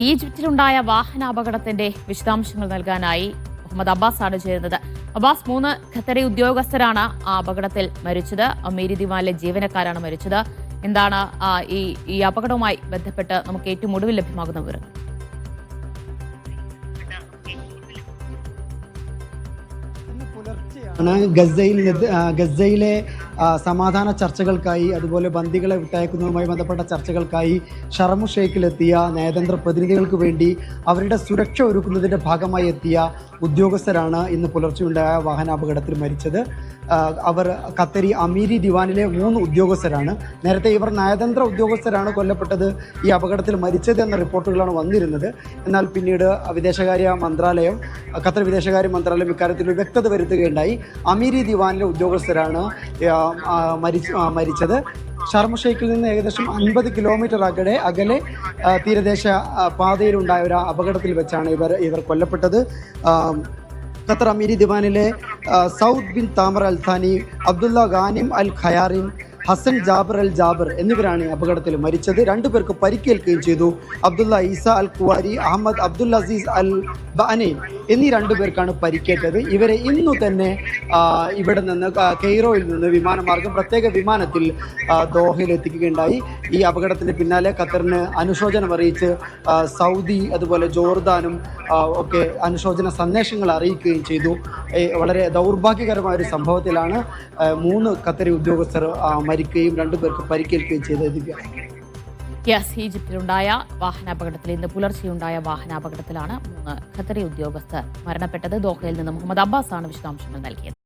ഈജിപ്തിലുണ്ടായ വാഹനാപകടത്തിന്റെ വിശദാംശങ്ങൾ നൽകാനായി മുഹമ്മദ് അബ്ബാസ് ആണ് ചേരുന്നത്. അബ്ബാസ്, 3 ഖത്തറി ഉദ്യോഗസ്ഥരാണ് ആ അപകടത്തിൽ മരിച്ചത്. അമീരി ദിവാനിലെ ജീവനക്കാരാണ് മരിച്ചത്. എന്താണ് ഈ അപകടവുമായി ബന്ധപ്പെട്ട് നമുക്ക് ഏറ്റവും ഒടുവിൽ ലഭ്യമാകുന്ന വിവരങ്ങൾ? ഗസയിലെ സമാധാന ചർച്ചകൾക്കായി, അതുപോലെ ബന്ദികളെ വിട്ടയക്കുന്നതുമായി ബന്ധപ്പെട്ട ചർച്ചകൾക്കായി ഷർമു ഷെയ്ഖിലെത്തിയ നയതന്ത്ര പ്രതിനിധികൾക്ക് വേണ്ടി അവരുടെ സുരക്ഷ ഒരുക്കുന്നതിൻ്റെ ഭാഗമായി എത്തിയ ഉദ്യോഗസ്ഥരാണ് ഇന്ന് പുലർച്ചെയുണ്ടായ വാഹനാപകടത്തിൽ മരിച്ചത്. അവർ ഖത്തരി അമീരി ദിവാനിലെ 3 ഉദ്യോഗസ്ഥരാണ്. നേരത്തെ ഇവർ നയതന്ത്ര ഉദ്യോഗസ്ഥരാണ് കൊല്ലപ്പെട്ടത്, ഈ അപകടത്തിൽ മരിച്ചത് എന്ന റിപ്പോർട്ടുകളാണ് വന്നിരുന്നത്. എന്നാൽ പിന്നീട് ഖത്തർ വിദേശകാര്യ മന്ത്രാലയം ഇക്കാര്യത്തിൽ വ്യക്തത വരുത്തുകയുണ്ടായി. അമീരി ദിവാനിലെ ഉദ്യോഗസ്ഥരാണ് മരിച്ചത്. ഷർമ ഷെയ്ഖിൽ നിന്ന് ഏകദേശം 50 കിലോമീറ്റർ അകലെ തീരദേശ പാതയിലുണ്ടായ ഒരു അപകടത്തിൽ വെച്ചാണ് ഇവർ കൊല്ലപ്പെട്ടത്. ഖത്തർ അമീരി ദിവാനിലെ Saud bin Thamer Al Thani, Abdulla Ghanim Al Khayarin, Hassan Jabir Al Jabir എന്നിവരാണ് അപകടത്തിൽ മരിച്ചത്. 2 പേർക്ക് പരിക്കേൽക്കുകയും ചെയ്തു. Abdulla Isa Al Kuwari, Ahmed Abdul Aziz Al Banain എന്നീ 2 പേർക്കാണ് പരിക്കേറ്റത്. ഇവരെ ഇന്നു തന്നെ ഇവിടെ നിന്ന് കെയ്റോയിൽ നിന്ന് വിമാനമാർഗം പ്രത്യേക വിമാനത്തിൽ ദോഹയിൽ എത്തിക്കുകയുണ്ടായി. ഈ അപകടത്തിന് പിന്നാലെ ഖത്തറിന് അനുശോചനം അറിയിച്ച് സൗദി, അതുപോലെ ജോർദാനും ഒക്കെ അനുശോചന സന്ദേശങ്ങൾ അറിയിക്കുകയും ചെയ്തു. വളരെ ദൗർഭാഗ്യകരമായ ഒരു സംഭവത്തിലാണ് 3 ഖത്തരി ഉദ്യോഗസ്ഥർ മരിക്കുകയും 2 പേർക്ക് പരിക്കേൽക്കുകയും ചെയ്തത്. ഈജിപ്തിലുണ്ടായ വാഹനാപകടത്തിൽ ഇന്ന് പുലർച്ചെയുണ്ടായ വാഹനാപകടത്തിലാണ് 3 ഖത്തറി ഉദ്യോഗസ്ഥർ മരണപ്പെട്ടത്. ദോഹയിൽ നിന്ന് മുഹമ്മദ് അബ്ബാസ് ആണ് വിശദാംശങ്ങൾ നൽകിയത്.